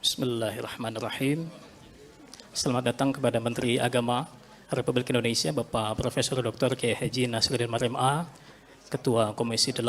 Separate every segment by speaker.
Speaker 1: Bismillahirrahmanirrahim. Selamat datang kepada Menteri Agama Republik Indonesia, Bapak Profesor Dr. Kiai Haji Nasruddin Marim A, Ketua Komisi 8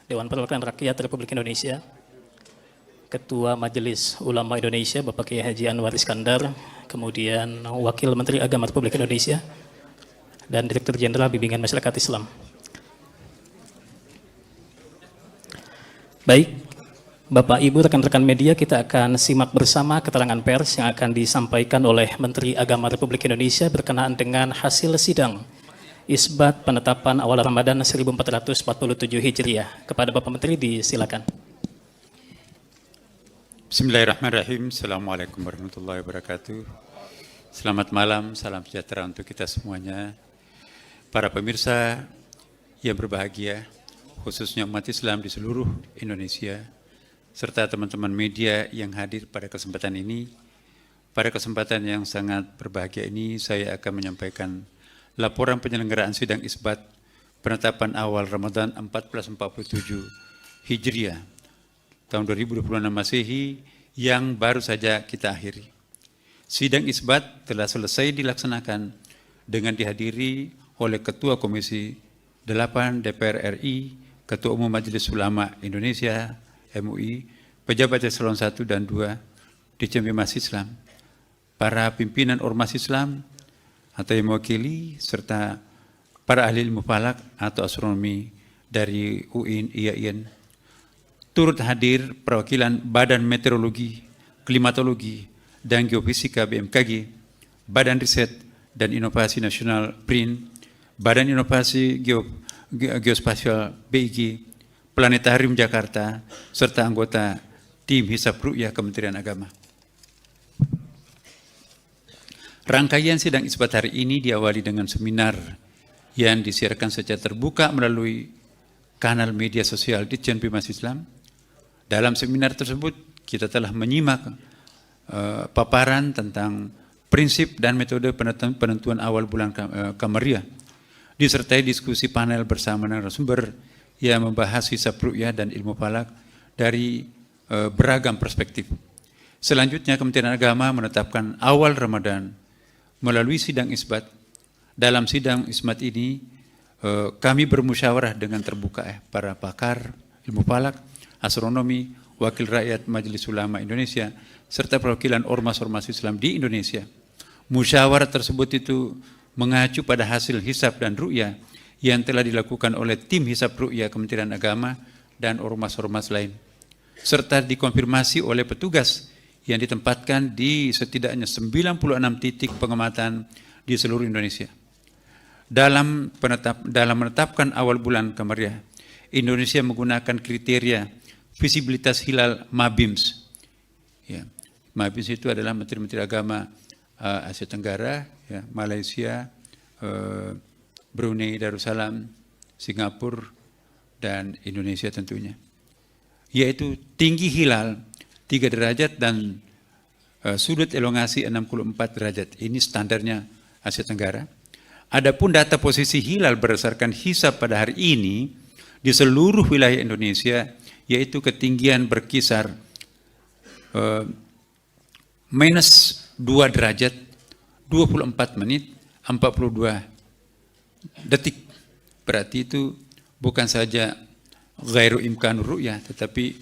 Speaker 1: Dewan Perwakilan Rakyat Republik Indonesia, Ketua Majelis Ulama Indonesia, Bapak Kiai Haji Anwar Iskandar, kemudian Wakil Menteri Agama Republik Indonesia, dan Direktur Jenderal Bimbingan Masyarakat Islam. Baik, Bapak, Ibu, rekan-rekan media, kita akan simak bersama keterangan pers yang akan disampaikan oleh Menteri Agama Republik Indonesia berkenaan dengan hasil sidang Isbat penetapan awal Ramadan 1447 Hijriah. Kepada Bapak Menteri, disilakan.
Speaker 2: Bismillahirrahmanirrahim. Assalamualaikum warahmatullahi wabarakatuh. Selamat malam, salam sejahtera untuk kita semuanya. Para pemirsa yang berbahagia, khususnya umat Islam di seluruh Indonesia, serta teman-teman media yang hadir pada kesempatan ini. Pada kesempatan yang sangat berbahagia ini, saya akan menyampaikan laporan penyelenggaraan sidang Isbat penetapan awal Ramadan 1447 Hijriah tahun 2026 Masehi yang baru saja kita akhiri. Sidang Isbat telah selesai dilaksanakan dengan dihadiri oleh Ketua Komisi 8 DPR RI, Ketua Umum Majelis Ulama Indonesia MUI, pejabat eselon 1 dan 2 di Mas Islam, para pimpinan ormas Islam atau yang mewakili, serta para ahli ilmu falak atau astronomi dari UIN, IAIN. Turut hadir perwakilan Badan Meteorologi, Klimatologi, dan Geofisika BMKG, Badan Riset dan Inovasi Nasional BRIN, Badan Inovasi Geospasial BIG, Planetarium Jakarta, serta anggota tim Hisab Ru'yah Kementerian Agama. Rangkaian sidang Isbat hari ini diawali dengan seminar yang disiarkan secara terbuka melalui kanal media sosial di Mas Islam. Dalam seminar tersebut kita telah menyimak paparan tentang prinsip dan metode penentuan awal bulan Kamariah, disertai diskusi panel bersama narasumber yang membahas hisab ru'yah dan ilmu falak dari beragam perspektif. Selanjutnya, Kementerian Agama menetapkan awal Ramadan melalui sidang Isbat. Dalam sidang Isbat ini, kami bermusyawarah dengan terbuka para pakar ilmu falak, astronomi, wakil rakyat Majelis Ulama Indonesia, serta perwakilan ormas-ormas Islam di Indonesia. Musyawarah tersebut itu mengacu pada hasil hisab dan ru'yah yang telah dilakukan oleh tim Hisab Ru'yah Kementerian Agama dan ormas-ormas lain, serta dikonfirmasi oleh petugas yang ditempatkan di setidaknya 96 titik pengamatan di seluruh Indonesia. Dalam menetapkan awal bulan Kamariah, Indonesia menggunakan kriteria visibilitas hilal MABIMS. Ya, MABIMS itu adalah Menteri-Menteri Agama Asia Tenggara, ya, Malaysia, Brunei Darussalam, Singapura, dan Indonesia tentunya. Yaitu tinggi hilal 3 derajat dan sudut elongasi 64 derajat. Ini standarnya Asia Tenggara. Adapun data posisi hilal berdasarkan hisab pada hari ini di seluruh wilayah Indonesia, yaitu ketinggian berkisar minus 2 derajat, 24 menit, 42 detik. Berarti itu bukan saja ghairu imkanur ru'yah, tetapi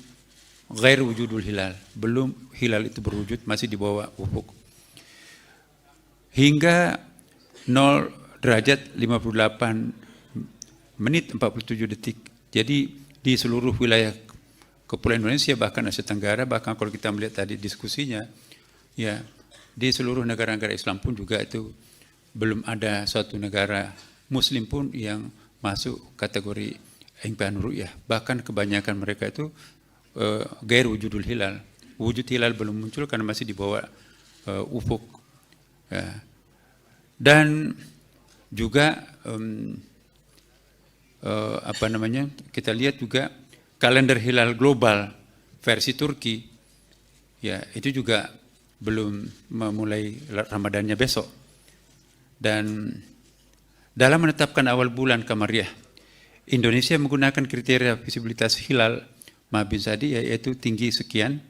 Speaker 2: ghairu wujudul hilal. Belum hilal itu berwujud, masih di bawah ufuk. Hingga 0 derajat 58 menit 47 detik. Jadi di seluruh wilayah Kepulauan Indonesia, bahkan Asia Tenggara, bahkan kalau kita melihat tadi diskusinya, ya di seluruh negara-negara Islam pun juga itu belum ada suatu negara Muslim pun yang masuk kategori imkanur ru'yah. Bahkan kebanyakan mereka itu gair wujudul hilal. Wujud hilal belum muncul karena masih di bawah ufuk. Ya. Dan juga kita lihat juga kalender hilal global versi Turki, ya itu juga belum memulai Ramadannya besok. Dan dalam menetapkan awal bulan Kamariah, Indonesia menggunakan kriteria visibilitas hilal Mabim tadi, yaitu tinggi sekian,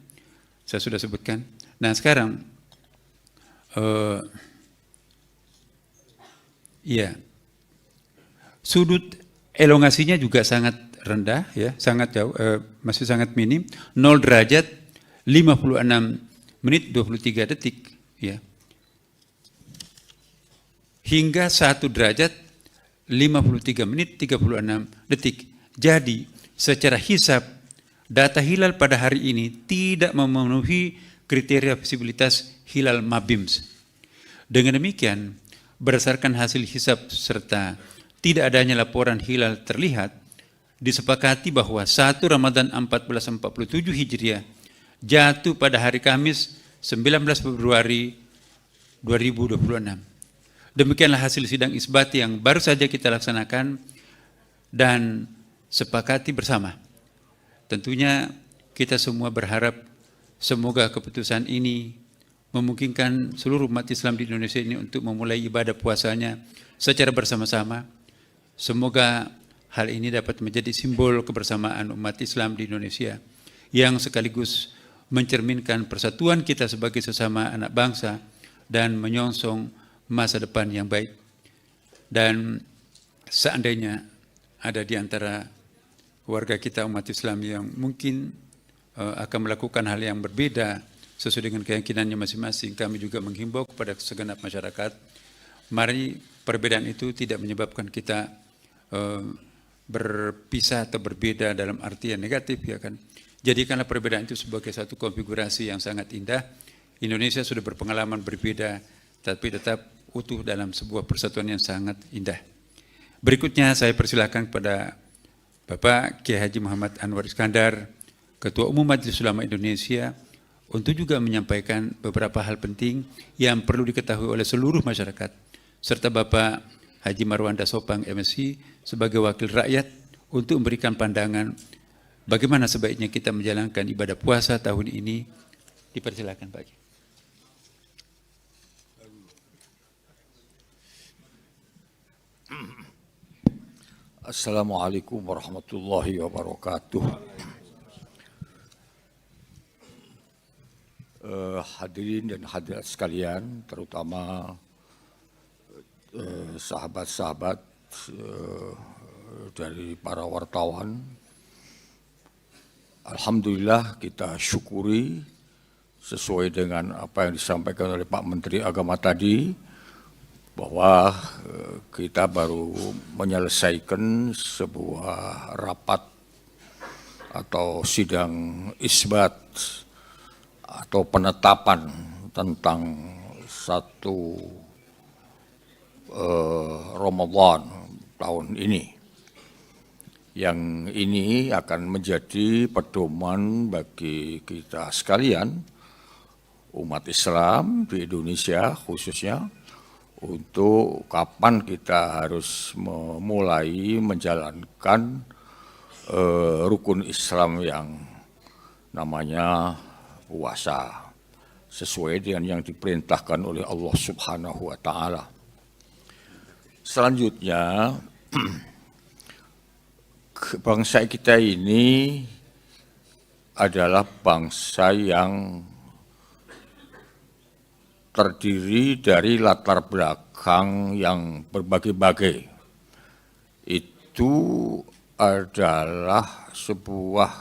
Speaker 2: saya sudah sebutkan. Nah sekarang, ya, sudut elongasinya juga sangat rendah, ya, sangat jauh, masih sangat minim, 0 derajat 56 menit 23 detik, ya, hingga 1 derajat 53 menit 36 detik. Jadi secara hisab data hilal pada hari ini tidak memenuhi kriteria visibilitas hilal Mabims. Dengan demikian, berdasarkan hasil hisab serta tidak adanya laporan hilal terlihat, disepakati bahwa 1 Ramadan 1447 Hijriah jatuh pada hari Kamis 19 Februari 2026. Demikianlah hasil sidang isbat yang baru saja kita laksanakan dan sepakati bersama. Tentunya kita semua berharap semoga keputusan ini memungkinkan seluruh umat Islam di Indonesia ini untuk memulai ibadah puasanya secara bersama-sama. Semoga hal ini dapat menjadi simbol kebersamaan umat Islam di Indonesia yang sekaligus mencerminkan persatuan kita sebagai sesama anak bangsa dan menyongsong masa depan yang baik. Dan seandainya ada di antara warga kita umat Islam yang mungkin akan melakukan hal yang berbeda sesuai dengan keyakinannya masing-masing, kami juga menghimbau kepada segenap masyarakat, mari perbedaan itu tidak menyebabkan kita berpisah atau berbeda dalam arti yang negatif, ya kan. Jadikanlah perbedaan itu sebagai satu konfigurasi yang sangat indah. Indonesia sudah berpengalaman berbeda, tapi tetap utuh dalam sebuah persatuan yang sangat indah. Berikutnya saya persilakan kepada Bapak Kiai Haji Muhammad Anwar Iskandar, Ketua Umum Majelis Ulama Indonesia, untuk juga menyampaikan beberapa hal penting yang perlu diketahui oleh seluruh masyarakat, serta Bapak Haji Marwanda Sopang MSI sebagai wakil rakyat untuk memberikan pandangan bagaimana sebaiknya kita menjalankan ibadah puasa tahun ini. Dipersilakan Pak.
Speaker 3: Assalamualaikum warahmatullahi wabarakatuh. Hadirin dan hadirat sekalian, terutama sahabat-sahabat dari para wartawan. Alhamdulillah kita syukuri sesuai dengan apa yang disampaikan oleh Pak Menteri Agama tadi, bahwa kita baru menyelesaikan sebuah rapat atau sidang isbat atau penetapan tentang satu Ramadan tahun ini. Yang ini akan menjadi pedoman bagi kita sekalian, umat Islam di Indonesia khususnya, untuk kapan kita harus memulai menjalankan rukun Islam yang namanya puasa sesuai dengan yang diperintahkan oleh Allah Subhanahu wa taala. Selanjutnya, bangsa kita ini adalah bangsa yang terdiri dari latar belakang yang berbagai-bagai. Itu adalah sebuah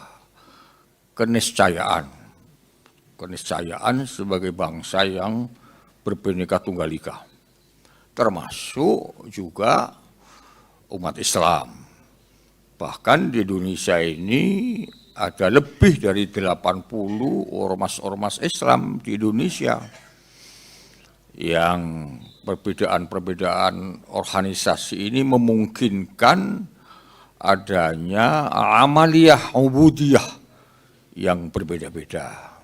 Speaker 3: keniscayaan sebagai bangsa yang berbhinneka tunggal ika, termasuk juga umat Islam. Bahkan di Indonesia ini ada lebih dari 80 ormas-ormas Islam di Indonesia, yang perbedaan-perbedaan organisasi ini memungkinkan adanya amaliyah ubudiyah yang berbeda-beda.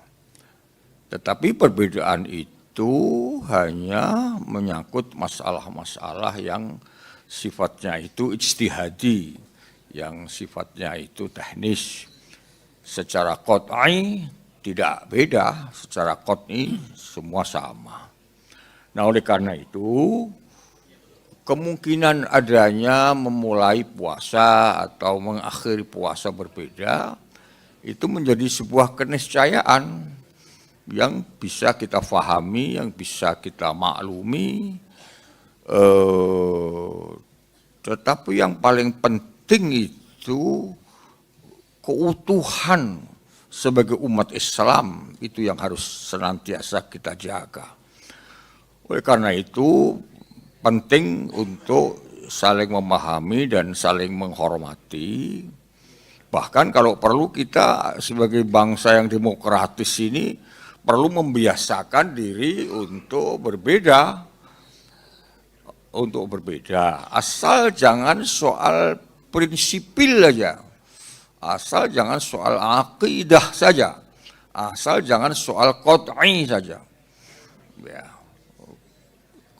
Speaker 3: Tetapi perbedaan itu hanya menyangkut masalah-masalah yang sifatnya itu ijtihadi, yang sifatnya itu teknis. Secara qat'i tidak beda, secara qat'i semua sama. Nah, oleh karena itu kemungkinan adanya memulai puasa atau mengakhiri puasa berbeda itu menjadi sebuah keniscayaan yang bisa kita fahami, yang bisa kita maklumi. Tetapi yang paling penting itu keutuhan sebagai umat Islam itu yang harus senantiasa kita jaga. Oleh karena itu penting untuk saling memahami dan saling menghormati. Bahkan kalau perlu kita sebagai bangsa yang demokratis ini perlu membiasakan diri untuk berbeda. Asal jangan soal prinsipil aja. Asal jangan soal akidah saja. Asal jangan soal qot'i saja. Ya.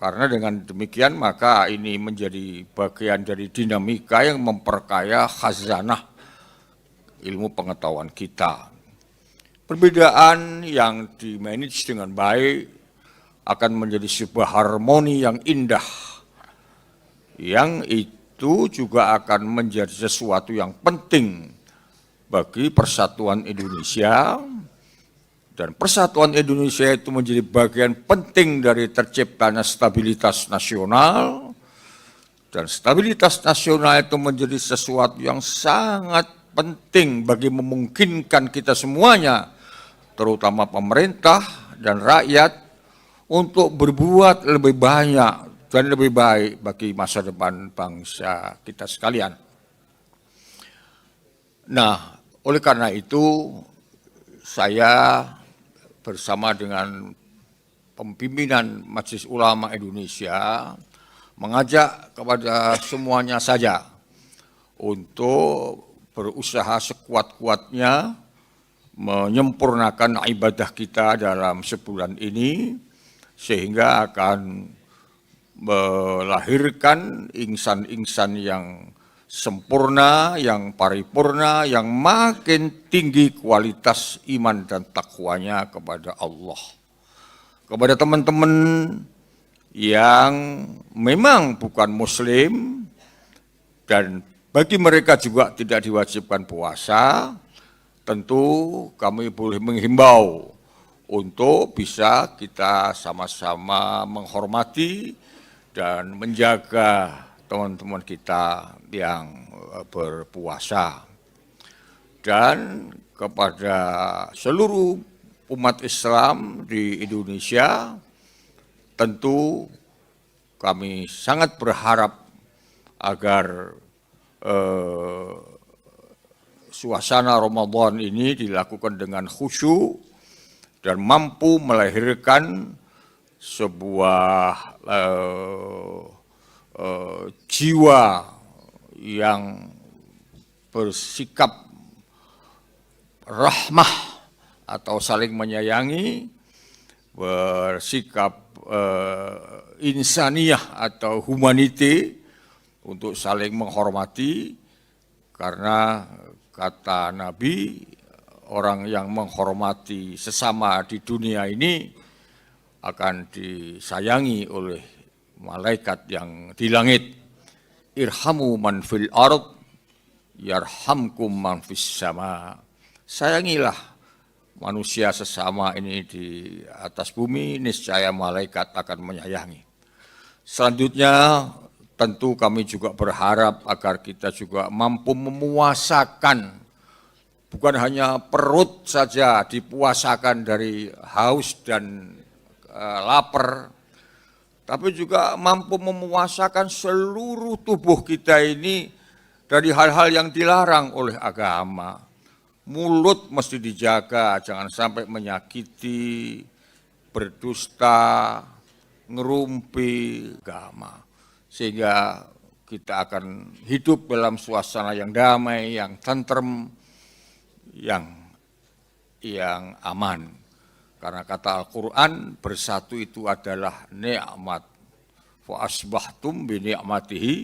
Speaker 3: Karena dengan demikian maka ini menjadi bagian dari dinamika yang memperkaya khazanah ilmu pengetahuan kita. Perbedaan yang dimanage dengan baik akan menjadi sebuah harmoni yang indah. Yang itu juga akan menjadi sesuatu yang penting bagi persatuan Indonesia. Dan persatuan Indonesia itu menjadi bagian penting dari terciptanya stabilitas nasional. Dan stabilitas nasional itu menjadi sesuatu yang sangat penting bagi memungkinkan kita semuanya, terutama pemerintah dan rakyat, untuk berbuat lebih banyak dan lebih baik bagi masa depan bangsa kita sekalian. Nah, oleh karena itu saya bersama dengan pimpinan Majelis Ulama Indonesia mengajak kepada semuanya saja untuk berusaha sekuat-kuatnya menyempurnakan ibadah kita dalam sebulan ini sehingga akan melahirkan insan-insan yang sempurna, yang paripurna, yang makin tinggi kualitas iman dan takwanya kepada Allah. Kepada teman-teman yang memang bukan muslim dan bagi mereka juga tidak diwajibkan puasa, tentu kami boleh menghimbau untuk bisa kita sama-sama menghormati dan menjaga teman-teman kita yang berpuasa. Dan kepada seluruh umat Islam di Indonesia, tentu kami sangat berharap agar suasana Ramadan ini dilakukan dengan khusyuk dan mampu melahirkan sebuah jiwa yang bersikap rahmah atau saling menyayangi, bersikap insaniyah atau humanity untuk saling menghormati, karena kata Nabi, orang yang menghormati sesama di dunia ini akan disayangi oleh malaikat yang di langit. Irhamu man fil ard yarhamkum man fis sama. Sayangilah manusia sesama ini di atas bumi, niscaya malaikat akan menyayangi. Selanjutnya tentu kami juga berharap agar kita juga mampu memuasakan, bukan hanya perut saja dipuasakan dari haus dan lapar, tapi juga mampu memuasakan seluruh tubuh kita ini dari hal-hal yang dilarang oleh agama. Mulut mesti dijaga, jangan sampai menyakiti, berdusta, ngerumpi agama. Sehingga kita akan hidup dalam suasana yang damai, yang tentrem, yang aman. Karena kata Al-Quran, bersatu itu adalah nikmat. Fa asbahtum bi ni'matihi